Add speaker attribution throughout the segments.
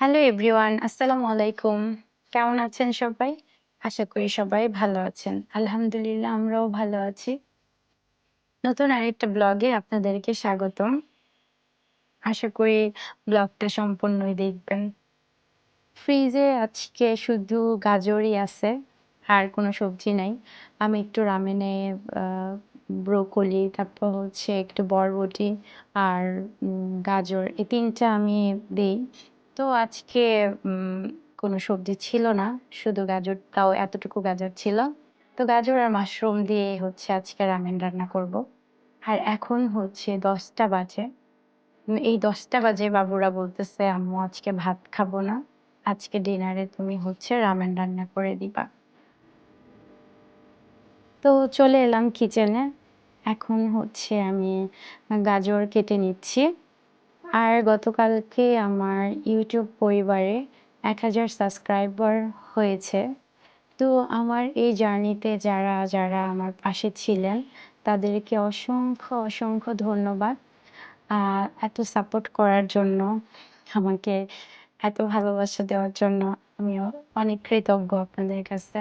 Speaker 1: Hello everyone, আসসালামু আলাইকুম। কেমন আছেন সবাই? আশা করি সবাই ভালো আছেন। আলহামদুলিল্লাহ আমরাও ভালো আছি। নতুন আরেকটা ব্লগে আপনাদেরকে স্বাগতম। আশা করি ব্লগটা সম্পূর্ণই দেখবেন। ফ্রিজে আজকে শুধু গাজরই আছে, আর কোনো সবজি নাই। আমি একটু রামেনে আ ব্রোকলি, তারপর হচ্ছে একটু বরবটি আর গাজর এই ৩ টা আমি দেই। তো আজকে কোনো সবজি ছিল না। শুধু গাজর, তাও এতটুকু গাজর ছিল। তো গাজর আর মাশরুম দিয়ে হচ্ছে আজকে রামেন রান্না করব। আর এখন হচ্ছে ১০টা বাজে। এই ১০টা বাজে বাবুরা বলতেছে, "আম্মু আজকে ভাত খাবো না। আজকে ডিনারে তুমি হচ্ছে রামেন রান্না করে দিবা।" তো চলে এলাম কিচেনে। এখন হচ্ছে আমি গাজর কেটে নিচ্ছি। আর গতকালকে আমার ইউটিউব পরিবারে ১,০০০ সাবস্ক্রাইবার হয়েছে। তো আমার এই জার্নিতে যারা আমার পাশে ছিলেন, তাদেরকে অসংখ্য ধন্যবাদ। আ এত সাপোর্ট করার জন্য, আমাকে এত ভালোবাসা দেওয়ার জন্য আমিও অনেক কৃতজ্ঞ আপনাদের কাছে।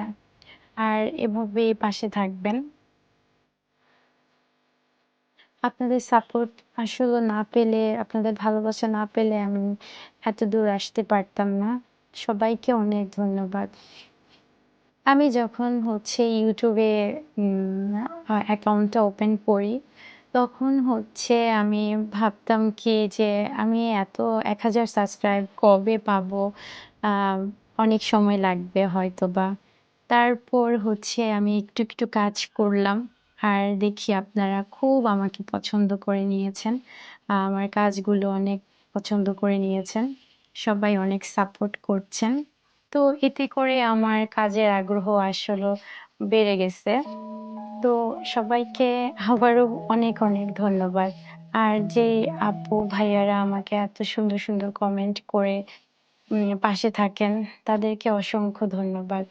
Speaker 1: আর এভাবেই পাশে থাকবেন। আপনাদের সাপোর্ট আসলে না পেলে, আপনাদের ভালোবাসা না পেলে আমি এতদূর আসতে পারতাম না। সবাইকে অনেক ধন্যবাদ। আমি যখন হচ্ছে ইউটিউবে অ্যাকাউন্টটা ওপেন করি, তখন হচ্ছে আমি ভাবতাম কি যে আমি এত ১,০০০ সাবস্ক্রাইব কবে পাবো? আ অনেক সময় লাগবে হয়তোবা। তারপর হচ্ছে আমি একটু কাজ করলাম। আর দেখি আপনারা খুব আমাকে পছন্দ করে নিয়েছেন। আমার কাজগুলো অনেক পছন্দ করে নিয়েছেন। সবাই অনেক সাপোর্ট করছেন। তো এতে করে আমার কাজের আগ্রহ আসলেও বেড়ে গেছে। তো সবাইকে আবারও অনেক ধন্যবাদ। আর যে আপু ভাইয়ারা আমাকে এত সুন্দর কমেন্ট করে পাশে থাকেন, তাদেরকে অসংখ্য ধন্যবাদ।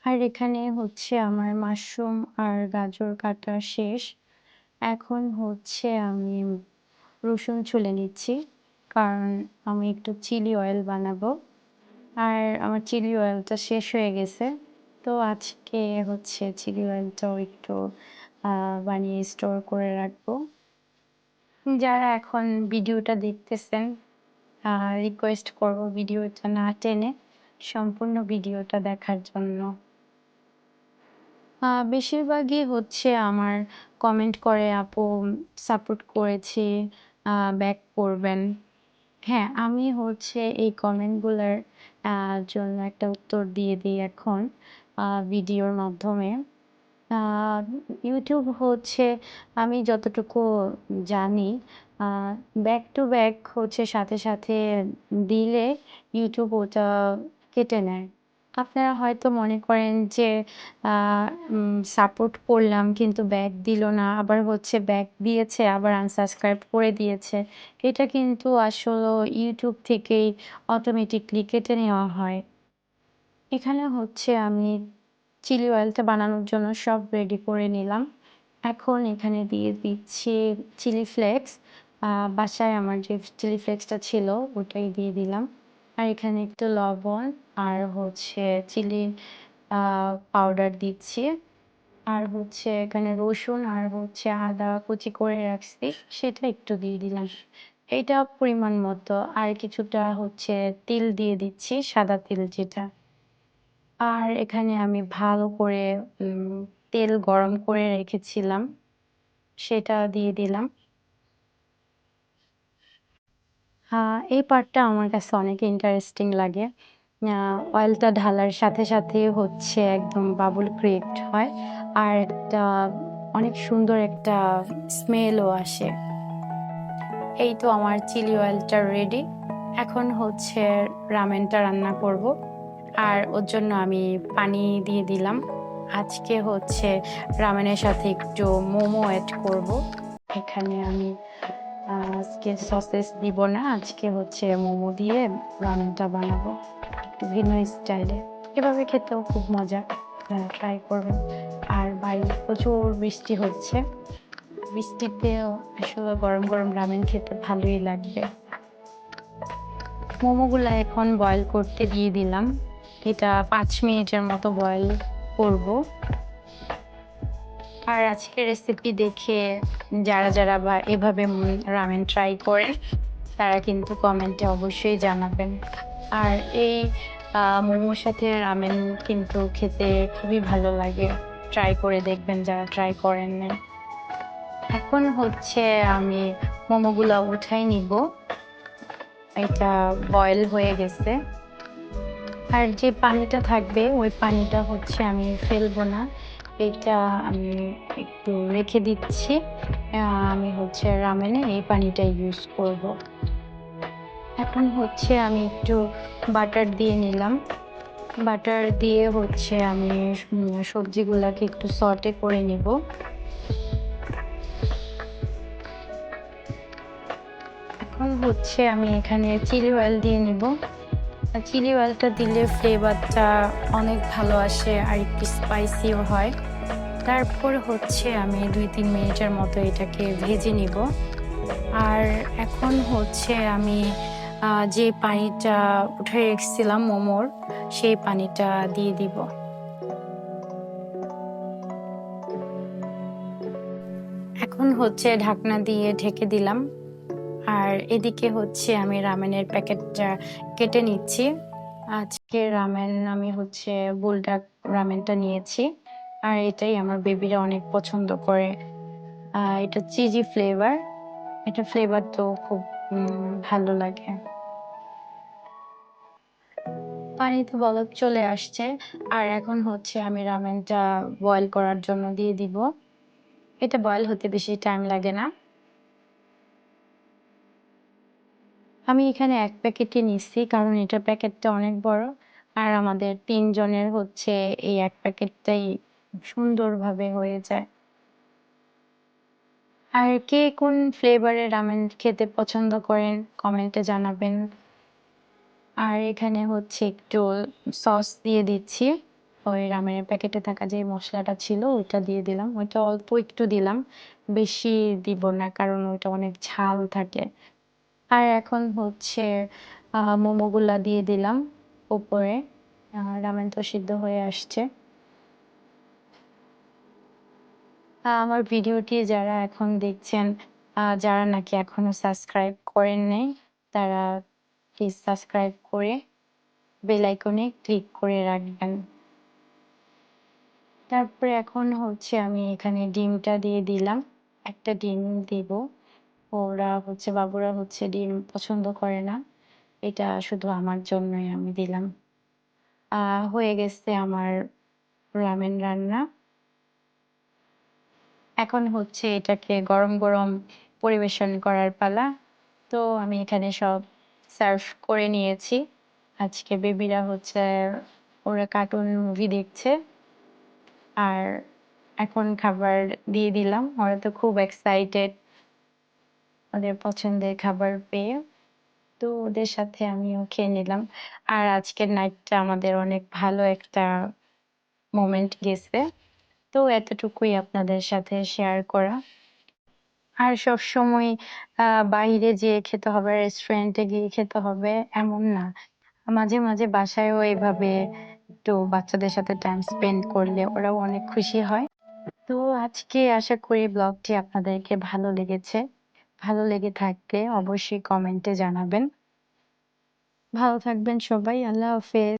Speaker 1: আর এখানে হচ্ছে আমার মাশরুম আর গাজর কাটা শেষ। এখন হচ্ছে আমি রসুন ছুলে নিচ্ছি। কারণ আমি একটু চিলি অয়েল বানাবো। আর আমার চিলি অয়েলটা শেষ হয়ে গেছে। তো আজকে হচ্ছে চিলি অয়েলটাও একটু আ বানিয়ে স্টোর করে রাখবো। যারা এখন ভিডিওটা দেখতেছেন, আ রিকোয়েস্ট করব ভিডিওটা না টেনে সম্পূর্ণ ভিডিওটা দেখার জন্য। বেশিরভাগই হচ্ছে আমার কমেন্ট করে, "আপু সাপোর্ট করেছি, ব্যাক করবেন।" হ্যাঁ, আমি হচ্ছে এই কমেন্টগুলার আ জন্য একটা উত্তর দিয়ে দিই এখন ভিডিওর মাধ্যমে। আ ইউটিউব হচ্ছে, আমি যতটুকু জানি, আ ব্যাক টু ব্যাক হচ্ছে সাথে দিলে ইউটিউব ওটা কেটে নেয়। আপনারা হয়তো মনে করেন যে আ সাপোর্ট করলাম কিন্তু ব্যাক দিল না। আবার হচ্ছে ব্যাক দিয়েছে, আবার আনসাবস্ক্রাইব করে দিয়েছে। এটা কিন্তু আসলেও ইউটিউব থেকেই অটোমেটিক্যালি কেটে নেওয়া হয়। এখানে হচ্ছে আমি চিলি অয়েলটা বানানোর জন্য সব রেডি করে নিলাম। এখন এখানে দিয়ে দিচ্ছি চিলি ফ্লেক্স। বাসায় আমার যে চিলি ফ্লেক্সটা ছিল ওটাই দিয়ে দিলাম। আর এখানে একটু লবণ আর হচ্ছে চিলি আ পাউডার দিচ্ছি। আর হচ্ছে এখানে রসুন আর হচ্ছে আদা কুচি করে রাখছি, সেটা একটু দিয়ে দিলাম। এইটা পরিমাণ মতো। আর কিছুটা হচ্ছে তিল দিয়ে দিচ্ছি, সাদা তিল যেটা। আর এখানে আমি ভালো করে তেল গরম করে রেখেছিলাম, সেটা দিয়ে দিলাম। এই পার্টটা আমার কাছে অনেক ইন্টারেস্টিং লাগে। আ অয়েলটা ঢালার সাথে হচ্ছে একদম বাবল ক্রিয়েট হয়। আর একটা অনেক সুন্দর একটা স্মেলও আসে। এই তো আমার চিলি অয়েলটা রেডি। এখন হচ্ছে রামেনটা রান্না করব। আর ওর জন্য আমি পানি দিয়ে দিলাম। আজকে হচ্ছে রামেনের সাথে একটু মোমো এড করব। এখানে আমি আজকে সসেস দিব না। আজকে হচ্ছে মোমো দিয়ে রামেনটা বানাবো ভিন্ন স্টাইলে। এভাবে খেতেও খুব মজা। ট্রাই করবেন। আর বাইরে প্রচুর বৃষ্টি হচ্ছে। বৃষ্টিতেও আসলে গরম রামেন খেতে ভালোই লাগবে। মোমোগুলা এখন বয়েল করতে দিয়ে দিলাম। এটা 5 মিনিটের মতো বয়েল করব। আর আজকের রেসিপি দেখে যারা বা এভাবে রামেন ট্রাই করেন তারা কিন্তু কমেন্টে অবশ্যই জানাবেন। আর এই মোমোর সাথে রামেন কিন্তু খেতে খুবই ভালো লাগে। ট্রাই করে দেখবেন যারা ট্রাই করেন নাই। এখন হচ্ছে আমি মোমোগুলা উঠাই নিব। এটা বয়েল হয়ে গেছে। আর যে পানিটা থাকবে ওই পানিটা হচ্ছে আমি ফেলবো না। এটা আমি একটু রেখে দিচ্ছি। আমি হচ্ছে রামেনে এই পানিটা ইউজ করব। এখন হচ্ছে আমি একটু বাটার দিয়ে নিলাম। বাটার দিয়ে হচ্ছে আমি সবজিগুলাকে একটু সটে করে নিব। এখন হচ্ছে আমি এখানে চিলি অয়েল দিয়ে নিব। চিলি অয়েলটা দিলে ফ্লেভারটা অনেক ভালো আসে আর একটু স্পাইসিও হয়। তারপর হচ্ছে আমি 2-3 মিনিটের মতো এটাকে ভেজে নিব। আর এখন হচ্ছে আমি যে পানিটা উঠে রেখেছিলাম মোমোর, সেই পানিটা দিয়ে দিব। এখন হচ্ছে ঢাকনা দিয়ে ঢেকে দিলাম। আর এদিকে হচ্ছে আমি রামেনের প্যাকেটটা কেটে নিচ্ছি। আজকে রামেন আমি হচ্ছে বুলডাক রামেনটা নিয়েছি। আর এটাই আমার বেবিরা অনেক পছন্দ করে। এটা চিজি ফ্লেভার। এটা ফ্লেভার তো খুব ভালো লাগে। পানিতে বলক চলে আসছে। আর এখন হচ্ছে আমি রামেনটা বয়েল করার জন্য দিয়ে দিব। এটা বয়েল হতে বেশি টাইম লাগে না। আমি এখানে 1 প্যাকেটই নিচ্ছি কারণ এটার প্যাকেটটা অনেক বড়। আর আমাদের 3 জনের হচ্ছে এই 1 প্যাকেটটাই সুন্দরভাবে হয়ে যায়। আর কে কোন ফ্লেভারের রামেন খেতে পছন্দ করেন কমেন্টে জানাবেন। আর এখানে হচ্ছে একটু সস দিয়ে দিচ্ছি। ওই রামেনের প্যাকেটে থাকা যে মশলাটা ছিল ওইটা দিয়ে দিলাম। ওইটা অল্প একটু দিলাম। বেশি দিব না কারণ ওইটা অনেক ঝাল থাকে। আর এখন হচ্ছে মোমোগুলা দিয়ে দিলাম উপরে। রামেন তো সিদ্ধ হয়ে আসছে। আমার ভিডিওটি যারা এখন দেখছেন, যারা নাকি এখনো সাবস্ক্রাইব করেন নাই, তারা প্লিজ সাবস্ক্রাইব করে বেল আইকনে ক্লিক করে রাখবেন। তারপরে এখন হচ্ছে আমি এখানে ডিমটা দিয়ে দিলাম। একটা ডিম দিব। ওরা হচ্ছে বাবুরা হচ্ছে ডিম পছন্দ করে না। এটা শুধু আমার জন্যই আমি দিলাম। হয়ে গেছে আমার রামেন রান্না। এখন হচ্ছে এটাকে গরম গরম পরিবেশন করার পালা। তো আমি এখানে সব সার্ভ করে নিয়েছি। আজকে বেবিরা হচ্ছে ওরা কার্টুন মুভি দেখছে। আর এখন খাবার দিয়ে দিলাম। ওরা তো খুব এক্সাইটেড ওদের পছন্দের খাবার পেয়ে। তো ওদের সাথে আমিও খেয়ে নিলাম। আর আজকের নাইটটা আমাদের অনেক ভালো একটা মোমেন্ট গেছে। তো এতটুকুই আপনাদের সাথে শেয়ার করা। আর সবসময় বাইরে যেয়ে খেতে হবে, রেস্টুরেন্টে গিয়ে খেতে হবে এমন না। মাঝে মাঝে বাসায়ও এভাবে একটু বাচ্চাদের সাথে টাইম স্পেন্ড করলে ওরাও অনেক খুশি হয়। তো আজকে আশা করি ব্লগটি আপনাদেরকে ভালো লেগেছে। ভালো লেগে থাকলে অবশ্যই কমেন্টে জানাবেন। ভালো থাকবেন সবাই। আল্লাহ হাফেজ।